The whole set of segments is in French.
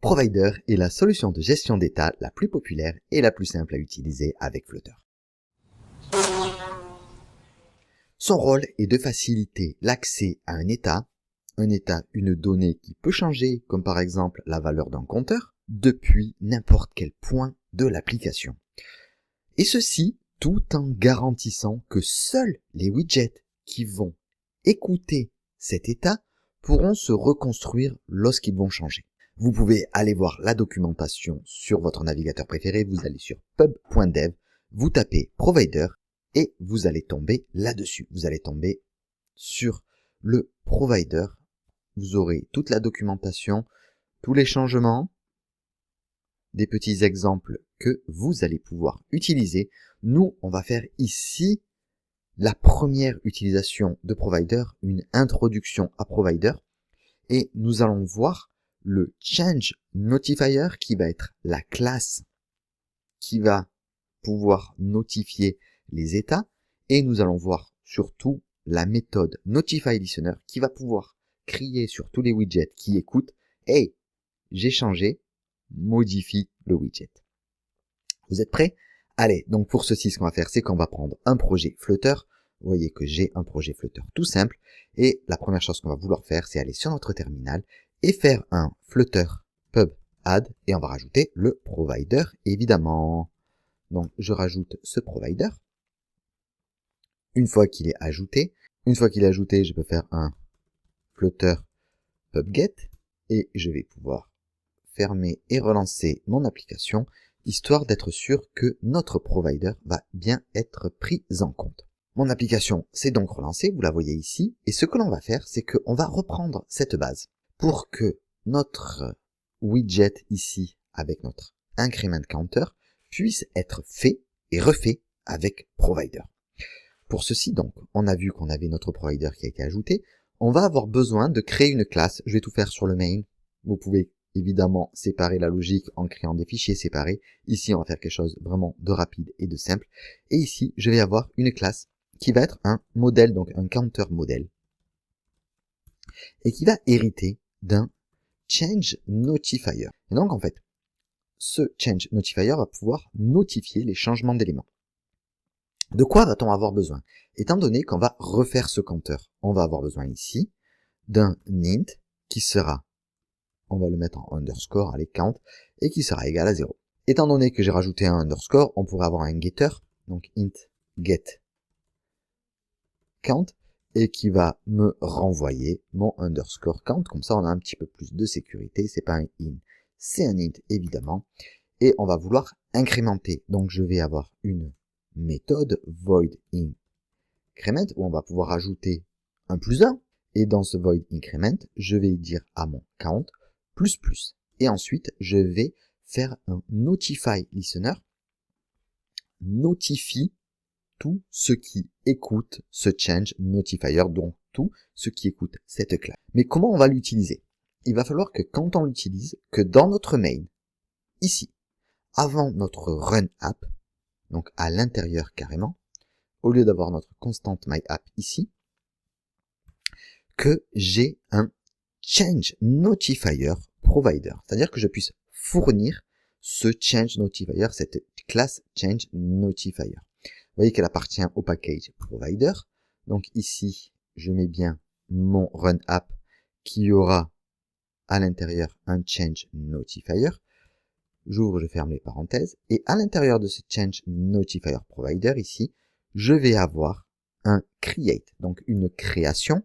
Provider est la solution de gestion d'état la plus populaire et la plus simple à utiliser avec Flutter. Son rôle est de faciliter l'accès à un état, une donnée qui peut changer, comme par exemple la valeur d'un compteur, depuis n'importe quel point de l'application. Et ceci tout en garantissant que seuls les widgets qui vont écouter cet état pourront se reconstruire lorsqu'ils vont changer. Vous pouvez aller voir la documentation sur votre navigateur préféré, vous allez sur pub.dev, vous tapez Provider et vous allez tomber là-dessus. Vous allez tomber sur le Provider, vous aurez toute la documentation, tous les changements, des petits exemples que vous allez pouvoir utiliser. Nous, on va faire ici la première utilisation de Provider, une introduction à Provider, et nous allons voir le Change Notifier qui va être la classe qui va pouvoir notifier les états, et nous allons voir surtout la méthode Notify Listener qui va pouvoir crier sur tous les widgets qui écoutent « Hey, j'ai changé, modifie le widget ». Vous êtes prêts? Allez, donc pour ceci, ce qu'on va faire, c'est qu'on va prendre un projet Flutter. Vous voyez que j'ai un projet Flutter tout simple. Et la première chose qu'on va vouloir faire, c'est aller sur notre terminal et faire un Flutter pub add. Et on va rajouter le provider, évidemment. Donc, je rajoute ce provider. Une fois qu'il est ajouté, je peux faire un Flutter pub get. Et je vais pouvoir fermer et relancer mon application, histoire d'être sûr que notre provider va bien être pris en compte. Mon application s'est donc relancée, vous la voyez ici, et ce que l'on va faire, c'est qu'on va reprendre cette base pour que notre widget ici, avec notre increment counter, puisse être fait et refait avec provider. Pour ceci, donc, on a vu qu'on avait notre provider qui a été ajouté, on va avoir besoin de créer une classe, je vais tout faire sur le main, vous pouvez évidemment séparer la logique en créant des fichiers séparés. Ici, on va faire quelque chose vraiment de rapide et de simple. Et ici, je vais avoir une classe qui va être un modèle, donc un counter modèle, et qui va hériter d'un change notifier. Et donc, en fait, ce change notifier va pouvoir notifier les changements d'éléments. De quoi va-t-on avoir besoin? Étant donné qu'on va refaire ce counter, on va avoir besoin ici d'un int qui sera, on va le mettre en underscore, allez, count, et qui sera égal à 0. Étant donné que j'ai rajouté un underscore, on pourrait avoir un getter, donc int get count, et qui va me renvoyer mon underscore count. Comme ça, on a un petit peu plus de sécurité. C'est pas un in, c'est un int, évidemment. Et on va vouloir incrémenter. Donc, je vais avoir une méthode void increment où on va pouvoir ajouter un plus 1. Et dans ce void increment, je vais dire à mon count plus plus. Et ensuite, je vais faire un notify listener, notifie tout ce qui écoute ce change notifier, donc tout ce qui écoute cette classe. Mais comment on va l'utiliser? Il va falloir que quand on l'utilise, que dans notre main, ici, avant notre run app, donc à l'intérieur carrément, au lieu d'avoir notre constant myApp ici, que j'ai un change notifier provider, c'est-à-dire que je puisse fournir ce change notifier, cette classe change notifier. Vous voyez qu'elle appartient au package provider. Donc ici, je mets bien mon run app qui aura à l'intérieur un change notifier. J'ouvre, je ferme les parenthèses. Et à l'intérieur de ce change notifier provider ici, je vais avoir un create, donc une création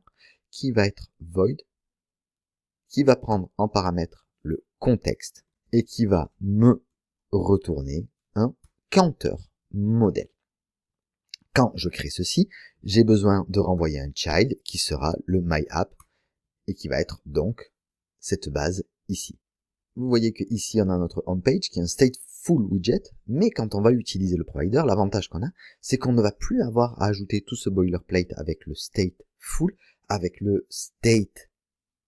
qui va être void, qui va prendre en paramètre le contexte et qui va me retourner un counter modèle. Quand je crée ceci, j'ai besoin de renvoyer un child qui sera le myApp et qui va être donc cette base ici. Vous voyez que ici on a notre homepage qui est un stateful widget, mais quand on va utiliser le provider, l'avantage qu'on a, c'est qu'on ne va plus avoir à ajouter tout ce boilerplate avec le stateful, avec le state,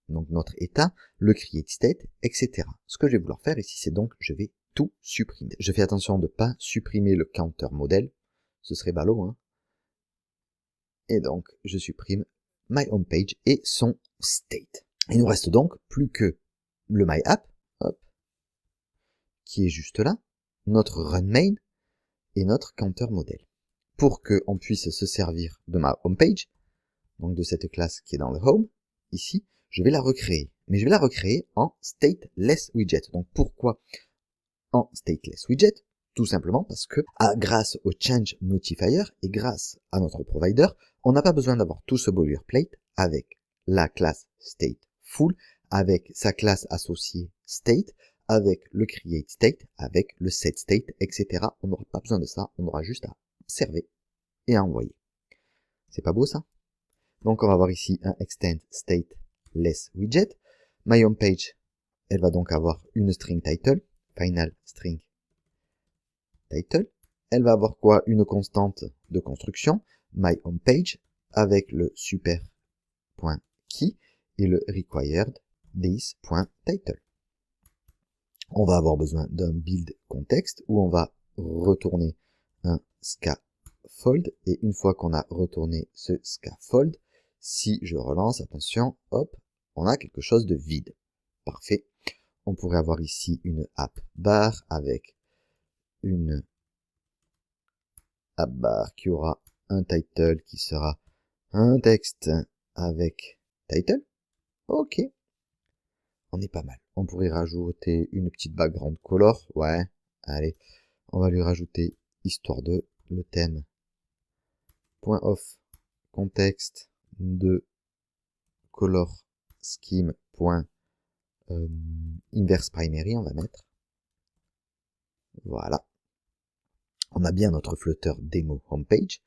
donc notre état, le create state, etc. Ce que je vais vouloir faire ici, c'est donc je vais tout supprimer. Je fais attention de ne pas supprimer le counter modèle, ce serait ballot, hein. Et donc, je supprime my homepage et son state. Il nous reste donc plus que le myApp, hop, qui est juste là, notre run main et notre counter model. Pour qu'on puisse se servir de ma homepage, donc de cette classe qui est dans le home, ici, je vais la recréer. Mais je vais la recréer en stateless widget. Donc pourquoi en stateless widget? Tout simplement parce que grâce au change notifier et grâce à notre provider, on n'a pas besoin d'avoir tout ce boilerplate avec la classe stateful, avec sa classe associée state, avec le create state, avec le set state, etc. On n'aura pas besoin de ça, on aura juste à observer et à envoyer. C'est pas beau ça? Donc on va avoir ici un extend stateless widget. My homepage, elle va donc avoir une string title, final string title. Elle va avoir quoi? Une constante de construction, my homepage, avec le super.key et le required this.title. On va avoir besoin d'un build context où on va retourner un scaffold et une fois qu'on a retourné ce scaffold, si je relance, attention, hop, on a quelque chose de vide. Parfait. On pourrait avoir ici une app bar avec une app bar qui aura un title qui sera un texte avec title. Ok. On est pas mal. On pourrait rajouter une petite background color. Ouais. Allez. On va lui rajouter histoire de le thème. Point off contexte de color scheme. Point inverse primary. On va mettre. Voilà. On a bien notre Flutter démo homepage.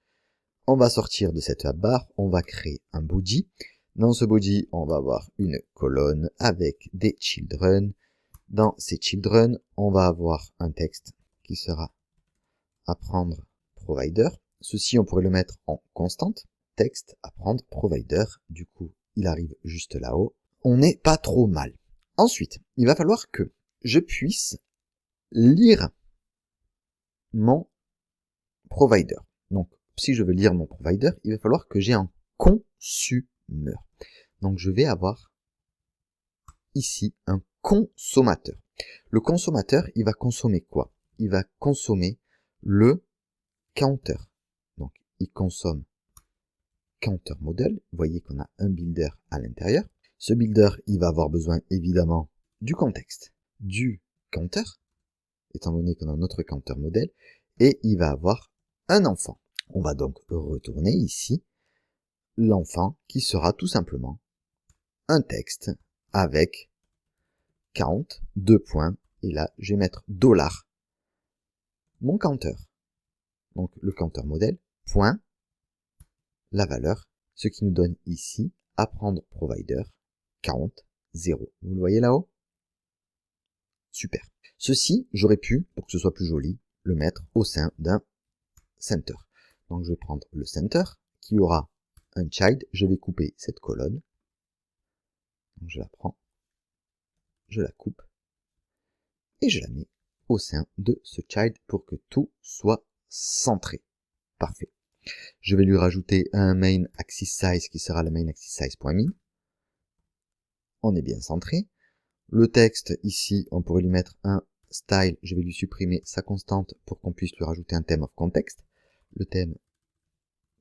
On va sortir de cette app bar, on va créer un body. Dans ce body, on va avoir une colonne avec des children. Dans ces children, on va avoir un texte qui sera apprendre provider. Ceci, on pourrait le mettre en constante. Texte apprendre provider. Du coup, il arrive juste là-haut. On n'est pas trop mal. Ensuite, il va falloir que je puisse lire mon provider. Donc, si je veux lire mon provider, il va falloir que j'ai un consumeur. Donc, je vais avoir ici un consommateur. Le consommateur, il va consommer quoi? Il va consommer le counter. Donc, il consomme counter model. Vous voyez qu'on a un builder à l'intérieur. Ce builder, il va avoir besoin évidemment du contexte, du counter, étant donné qu'on a notre counter model, et il va avoir un enfant. On va donc retourner ici l'enfant qui sera tout simplement un texte avec count, 2 points, et là je vais mettre dollar, mon counter, donc le counter modèle, point, la valeur, ce qui nous donne ici, apprendre provider, count, 0. Vous le voyez là-haut? Super. Ceci, j'aurais pu, pour que ce soit plus joli, le mettre au sein d'un center. Donc je vais prendre le center qui aura un child, je vais couper cette colonne. Donc je la prends, je la coupe et je la mets au sein de ce child pour que tout soit centré. Parfait. Je vais lui rajouter un main axis size qui sera le main axis size.min. On est bien centré. Le texte ici, on pourrait lui mettre un style. Je vais lui supprimer sa constante pour qu'on puisse lui rajouter un theme of context. Le thème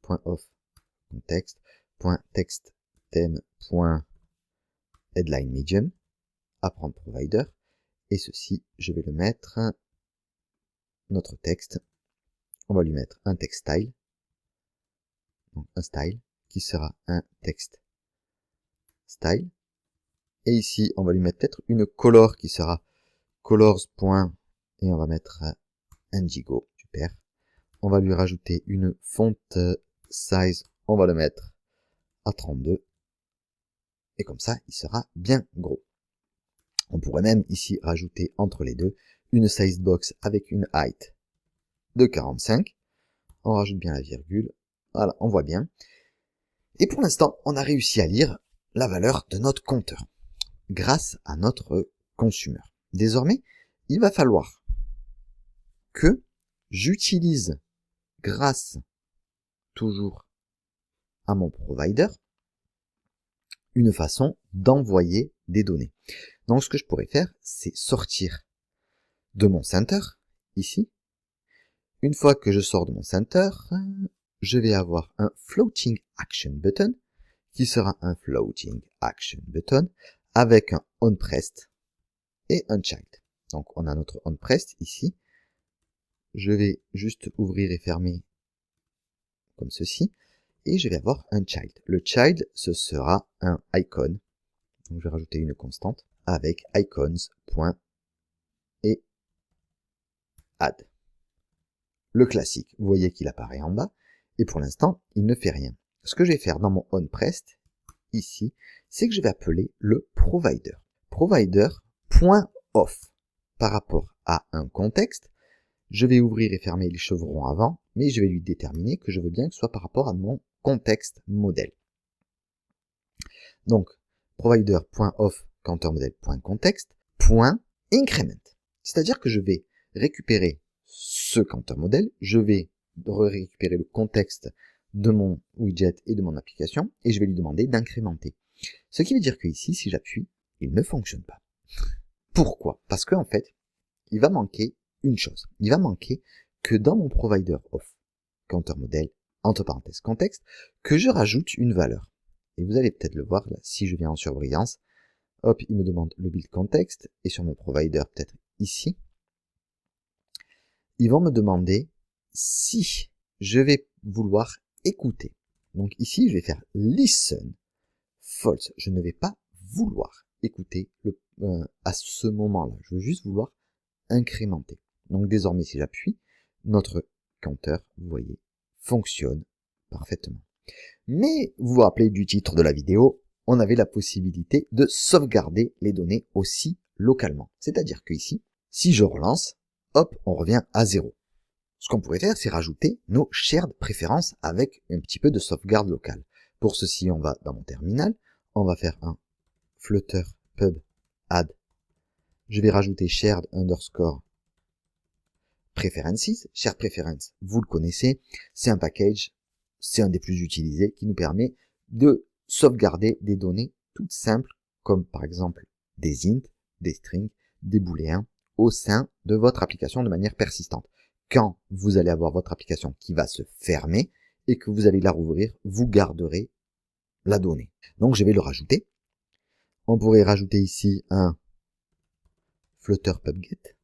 .of context, .text theme, .headline medium, apprendre provider, et ceci, je vais le mettre, notre texte, on va lui mettre un text style, donc un style, qui sera un text style, et ici, on va lui mettre peut-être une color qui sera colors. Et on va mettre indigo, super. On va lui rajouter une font size, on va le mettre à 32. Et comme ça, il sera bien gros. On pourrait même ici rajouter entre les deux une size box avec une height de 45. On rajoute bien la virgule. Voilà, on voit bien. Et pour l'instant, on a réussi à lire la valeur de notre compteur grâce à notre consumer. Désormais, il va falloir que j'utilise, grâce toujours à mon provider, une façon d'envoyer des données. Donc ce que je pourrais faire, c'est sortir de mon center, ici. Une fois que je sors de mon center, je vais avoir un floating action button, qui sera un floating action button avec un onPressed et un child. Donc on a notre onPressed ici. Je vais juste ouvrir et fermer comme ceci. Et je vais avoir un child. Le child, ce sera un icon. Donc je vais rajouter une constante avec icons. Et add. Le classique, vous voyez qu'il apparaît en bas. Et pour l'instant, il ne fait rien. Ce que je vais faire dans mon onPressed, ici, c'est que je vais appeler le provider. Provider.off. Par rapport à un contexte, je vais ouvrir et fermer les chevrons avant, mais je vais lui déterminer que je veux bien que ce soit par rapport à mon contexte modèle. Donc, provider.off counterModel.context.increment. C'est-à-dire que je vais récupérer ce counter modèle, je vais récupérer le contexte de mon widget et de mon application, et je vais lui demander d'incrémenter. Ce qui veut dire que ici, si j'appuie, il ne fonctionne pas. Pourquoi? Parce qu'en fait, il va manquer une chose. Il va manquer que dans mon provider of counter model, entre parenthèses contexte, que je rajoute une valeur. Et vous allez peut-être le voir là, si je viens en surbrillance. Hop, il me demande le build context, et sur mon provider, peut-être ici, ils vont me demander si je vais vouloir écouter. Donc ici, je vais faire listen false. Je ne vais pas vouloir écouter à ce moment-là. Je veux juste vouloir incrémenter. Donc désormais, si j'appuie, notre compteur, vous voyez, fonctionne parfaitement. Mais vous vous rappelez du titre de la vidéo, on avait la possibilité de sauvegarder les données aussi localement. C'est-à-dire que ici, si je relance, hop, on revient à 0. Ce qu'on pourrait faire, c'est rajouter nos shared préférences avec un petit peu de sauvegarde locale. Pour ceci, on va dans mon terminal, on va faire un flutter pub add. Je vais rajouter shared underscore preferences. Shared preference, vous le connaissez, c'est un package, c'est un des plus utilisés qui nous permet de sauvegarder des données toutes simples, comme par exemple des int, des strings, des booléens, au sein de votre application de manière persistante. Quand vous allez avoir votre application qui va se fermer et que vous allez la rouvrir, vous garderez la donnée. Donc je vais le rajouter. On pourrait rajouter ici un flutter pubget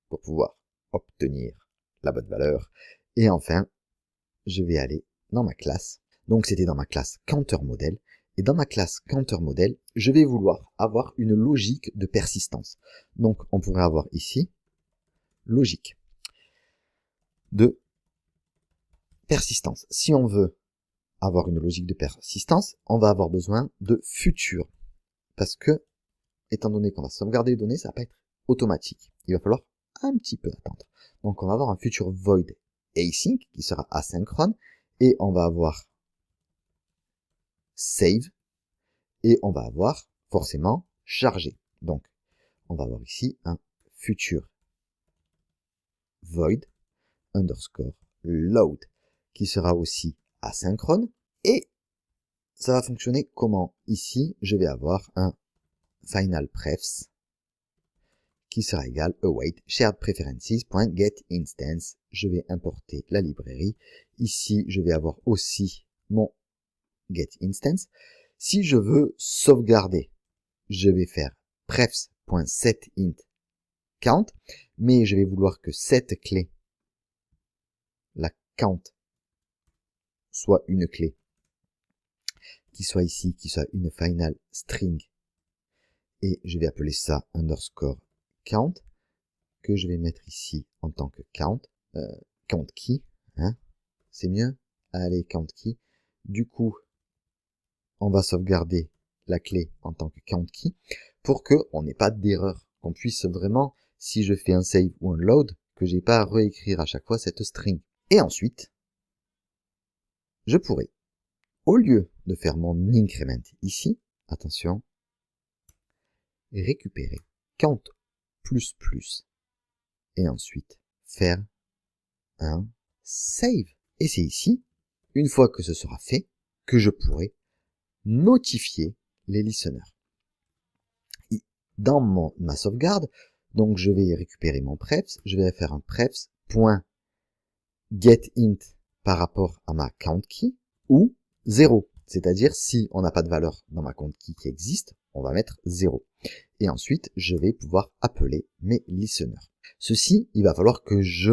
pour pouvoir obtenir la bonne valeur. Et enfin, je vais aller dans ma classe. Donc c'était dans ma classe counterModel. Et dans ma classe counterModel, je vais vouloir avoir une logique de persistance. Donc on pourrait avoir ici logique de persistance. Si on veut avoir une logique de persistance, on va avoir besoin de futur. Parce que, étant donné qu'on va sauvegarder les données, ça va pas être automatique. Il va falloir un petit peu attendre. Donc on va avoir un futur void async qui sera asynchrone et on va avoir save et on va avoir forcément chargé. Donc on va avoir ici un futur void underscore load qui sera aussi asynchrone et ça va fonctionner comment? Ici, je vais avoir un final prefs qui sera égal await shared preferences.getInstance. Je vais importer la librairie. Ici, je vais avoir aussi mon getInstance. Si je veux sauvegarder, je vais faire prefs.setIntCount, mais je vais vouloir que cette clé, la count, soit une clé qui soit ici, qui soit une final string. Et je vais appeler ça underscore count, que je vais mettre ici en tant que count, count key, hein, c'est mieux, allez, count key. Du coup, on va sauvegarder la clé en tant que count key pour que on n'ait pas d'erreur, qu'on puisse vraiment, si je fais un save ou un load, que j'ai pas à réécrire à chaque fois cette string. Et ensuite, je pourrais, au lieu de faire mon increment ici, attention, récupérer count ++ et ensuite faire un save. Et c'est ici, une fois que ce sera fait, que je pourrai notifier les listeners. Dans ma sauvegarde, Donc je vais récupérer mon prefs, je vais faire un prefs.getInt par rapport à ma count key ou 0. C'est-à-dire si on n'a pas de valeur dans ma count key qui existe, on va mettre 0. Et ensuite, je vais pouvoir appeler mes listeners. Ceci, il va falloir que je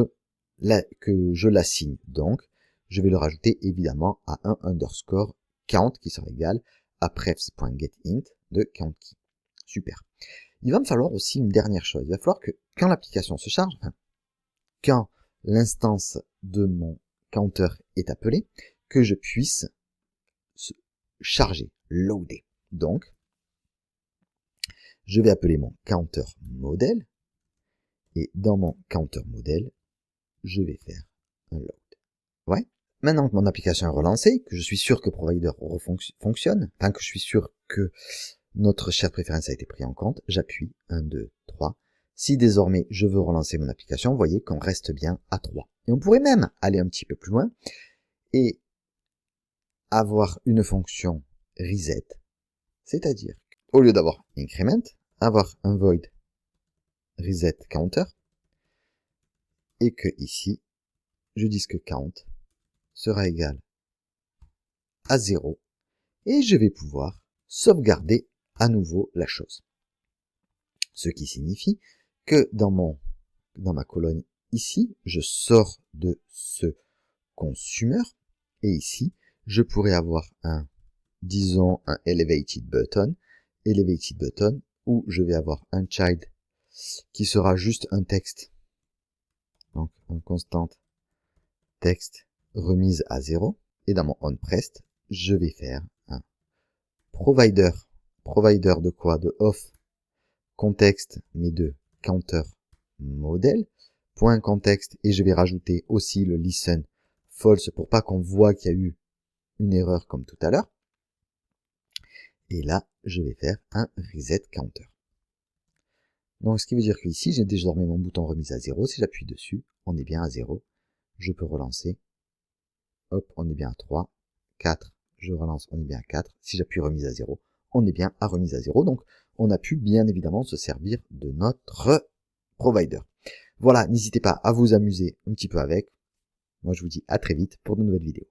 l'assigne. Donc, je vais le rajouter évidemment à un underscore count qui sera égal à prefs.getInt de count key. Super. Il va me falloir aussi une dernière chose. Il va falloir que quand l'application se charge, quand l'instance de mon counter est appelée, que je puisse se charger, loader. Donc, je vais appeler mon counter model et dans mon counter model, je vais faire un load. Ouais. Maintenant que mon application est relancée, que je suis sûr que Provider fonctionne, que je suis sûr que notre shared preference a été pris en compte, j'appuie 1, 2, 3. Si désormais je veux relancer mon application, vous voyez qu'on reste bien à 3. Et on pourrait même aller un petit peu plus loin et avoir une fonction reset, c'est-à-dire au lieu d'avoir increment, avoir un void reset counter et que ici, je dise que count sera égal à 0 et je vais pouvoir sauvegarder à nouveau la chose. Ce qui signifie que dans ma colonne ici, je sors de ce consumer et ici, je pourrais avoir disons un elevated button où je vais avoir un child qui sera juste un texte. Donc, un constant texte remise à 0. Et dans mon onPressed, je vais faire un provider. Provider de quoi? De off contexte, mais de counter model. Point contexte, et je vais rajouter aussi le listen false pour pas qu'on voit qu'il y a eu une erreur comme tout à l'heure. Et là, je vais faire un reset counter. Donc, ce qui veut dire qu'ici, j'ai désormais mon bouton remise à 0. Si j'appuie dessus, on est bien à 0. Je peux relancer. Hop, on est bien à 3. 4. Je relance, on est bien à 4. Si j'appuie remise à 0, on est bien à remise à 0. Donc, on a pu bien évidemment se servir de notre provider. Voilà, n'hésitez pas à vous amuser un petit peu avec. Moi, je vous dis à très vite pour de nouvelles vidéos.